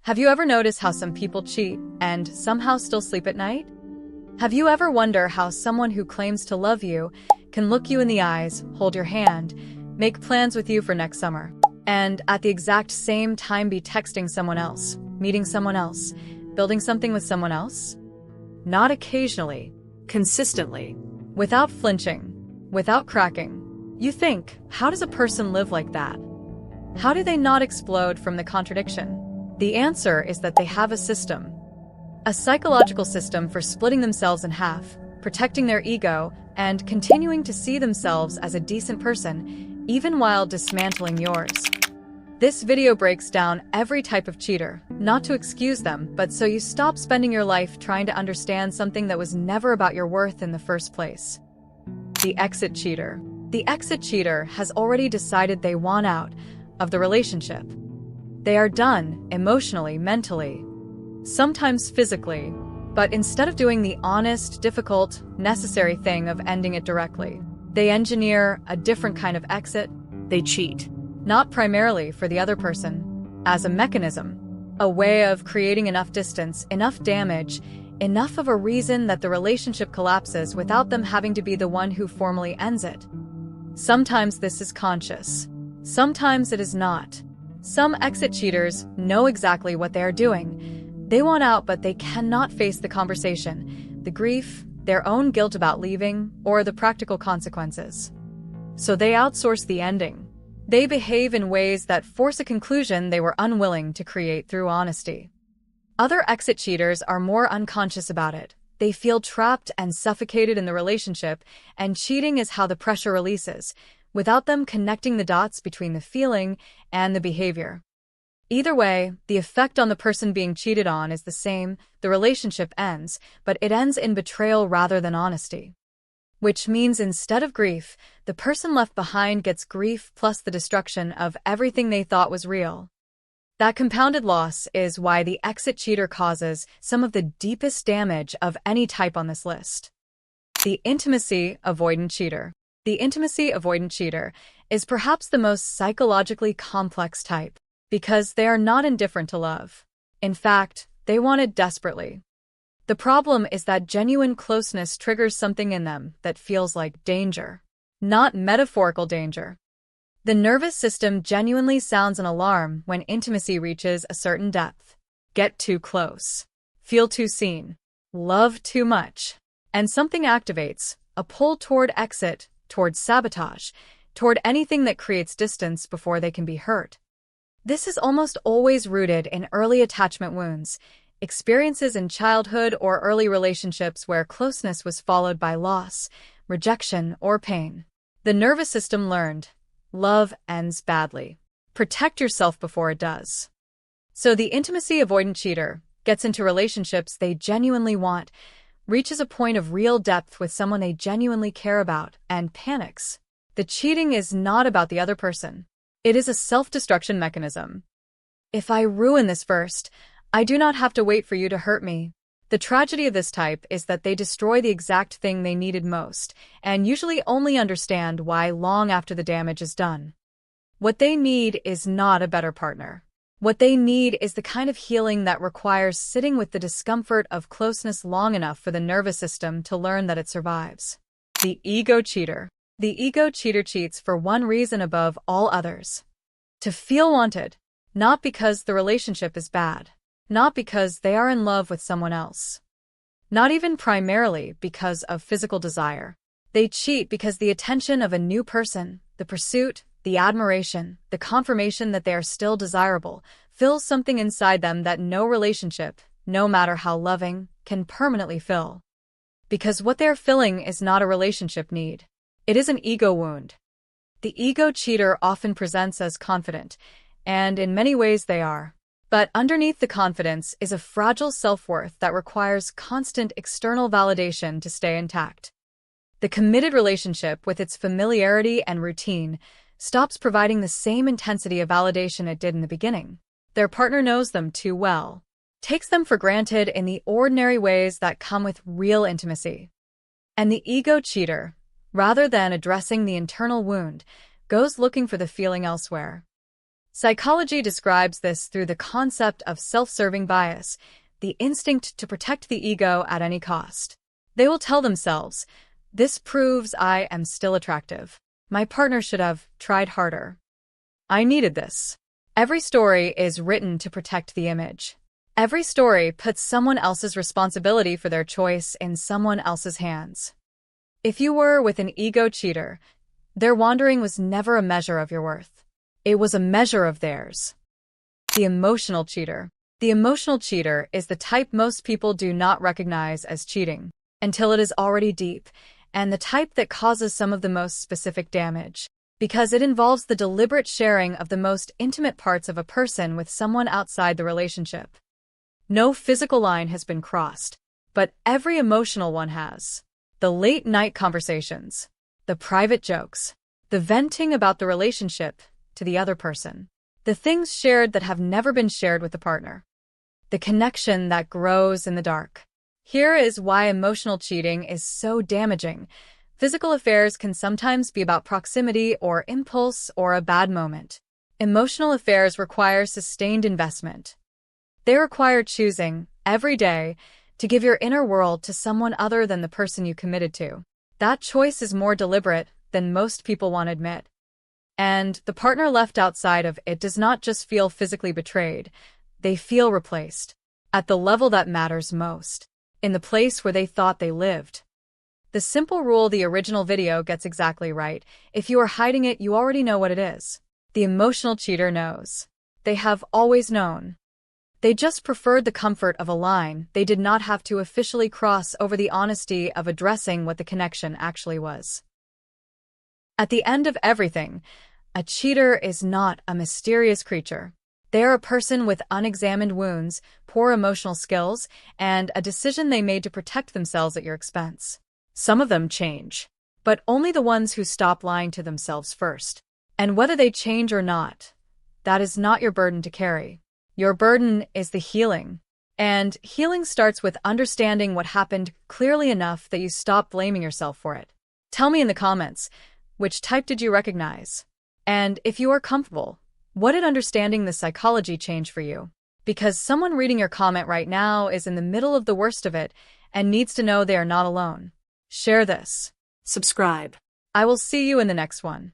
Have you ever noticed how some people cheat and somehow still sleep at night? Have you ever wondered how someone who claims to love you can look you in the eyes, hold your hand, make plans with you for next summer, and at the exact same time be texting someone else, meeting someone else, building something with someone else? Not occasionally, consistently, without flinching, without cracking. You think, how does a person live like that? How do they not explode from the contradiction? The answer is that they have a system. A psychological system for splitting themselves in half, protecting their ego, and continuing to see themselves as a decent person, even while dismantling yours. This video breaks down every type of cheater, not to excuse them, but so you stop spending your life trying to understand something that was never about your worth in the first place. The exit cheater. The exit cheater has already decided they want out of the relationship. They are done emotionally, mentally, sometimes physically, but instead of doing the honest, difficult, necessary thing of ending it directly, they engineer a different kind of exit. They cheat, not primarily for the other person, as a mechanism, a way of creating enough distance, enough damage, enough of a reason that the relationship collapses without them having to be the one who formally ends it. Sometimes this is conscious. Sometimes it is not. Some exit cheaters know exactly what they are doing. They want out, but they cannot face the conversation, the grief, their own guilt about leaving, or the practical consequences. So they outsource the ending. They behave in ways that force a conclusion they were unwilling to create through honesty. Other exit cheaters are more unconscious about it. They feel trapped and suffocated in the relationship, and cheating is how the pressure releases, without them connecting the dots between the feeling and the behavior. Either way, the effect on the person being cheated on is the same. The relationship ends, but it ends in betrayal rather than honesty. Which means instead of grief, the person left behind gets grief plus the destruction of everything they thought was real. That compounded loss is why the exit cheater causes some of the deepest damage of any type on this list. The Intimacy Avoidant Cheater. The Intimacy Avoidant Cheater is perhaps the most psychologically complex type, because they are not indifferent to love. In fact, they want it desperately. The problem is that genuine closeness triggers something in them that feels like danger. Not metaphorical danger. The nervous system genuinely sounds an alarm when intimacy reaches a certain depth. Get too close. Feel too seen. Love too much. And something activates, a pull toward exit, toward sabotage, toward anything that creates distance before they can be hurt. This is almost always rooted in early attachment wounds, experiences in childhood or early relationships where closeness was followed by loss, rejection, or pain. The nervous system learned, love ends badly. Protect yourself before it does. So the intimacy avoidant cheater gets into relationships they genuinely want, reaches a point of real depth with someone they genuinely care about, and panics. The cheating is not about the other person. It is a self-destruction mechanism. If I ruin this first, I do not have to wait for you to hurt me. The tragedy of this type is that they destroy the exact thing they needed most, and usually only understand why long after the damage is done. What they need is not a better partner. What they need is the kind of healing that requires sitting with the discomfort of closeness long enough for the nervous system to learn that it survives. The ego cheater. The ego cheater cheats for one reason above all others. To feel wanted. Not because the relationship is bad. Not because they are in love with someone else. Not even primarily because of physical desire. They cheat because the attention of a new person, the pursuit, the admiration, the confirmation that they are still desirable, fills something inside them that no relationship, no matter how loving, can permanently fill. Because what they are filling is not a relationship need. It is an ego wound. The ego cheater often presents as confident, and in many ways they are. But underneath the confidence is a fragile self-worth that requires constant external validation to stay intact. The committed relationship, with its familiarity and routine, stops providing the same intensity of validation it did in the beginning. Their partner knows them too well, takes them for granted in the ordinary ways that come with real intimacy. And the ego cheater, rather than addressing the internal wound, goes looking for the feeling elsewhere. Psychology describes this through the concept of self-serving bias, the instinct to protect the ego at any cost. They will tell themselves, "This proves I am still attractive. My partner should have tried harder. I needed this." Every story is written to protect the image. Every story puts someone else's responsibility for their choice in someone else's hands. If you were with an ego cheater, their wandering was never a measure of your worth. It was a measure of theirs. The emotional cheater. The emotional cheater is the type most people do not recognize as cheating until it is already deep, and the type that causes some of the most specific damage, because it involves the deliberate sharing of the most intimate parts of a person with someone outside the relationship. No physical line has been crossed, but every emotional one has. The late-night conversations, the private jokes, the venting about the relationship to the other person, the things shared that have never been shared with the partner, the connection that grows in the dark. Here is why emotional cheating is so damaging. Physical affairs can sometimes be about proximity or impulse or a bad moment. Emotional affairs require sustained investment. They require choosing, every day, to give your inner world to someone other than the person you committed to. That choice is more deliberate than most people want to admit. And the partner left outside of it does not just feel physically betrayed, they feel replaced, at the level that matters most, in the place where they thought they lived. The simple rule the original video gets exactly right. If you are hiding it, you already know what it is. The emotional cheater knows. They have always known. They just preferred the comfort of a line they did not have to officially cross over the honesty of addressing what the connection actually was. At the end of everything, a cheater is not a mysterious creature. They are a person with unexamined wounds, poor emotional skills, and a decision they made to protect themselves at your expense. Some of them change, but only the ones who stop lying to themselves first. And whether they change or not, that is not your burden to carry. Your burden is the healing. And healing starts with understanding what happened clearly enough that you stop blaming yourself for it. Tell me in the comments, which type did you recognize? And if you are comfortable, what did understanding the psychology change for you? Because someone reading your comment right now is in the middle of the worst of it and needs to know they are not alone. Share this. Subscribe. I will see you in the next one.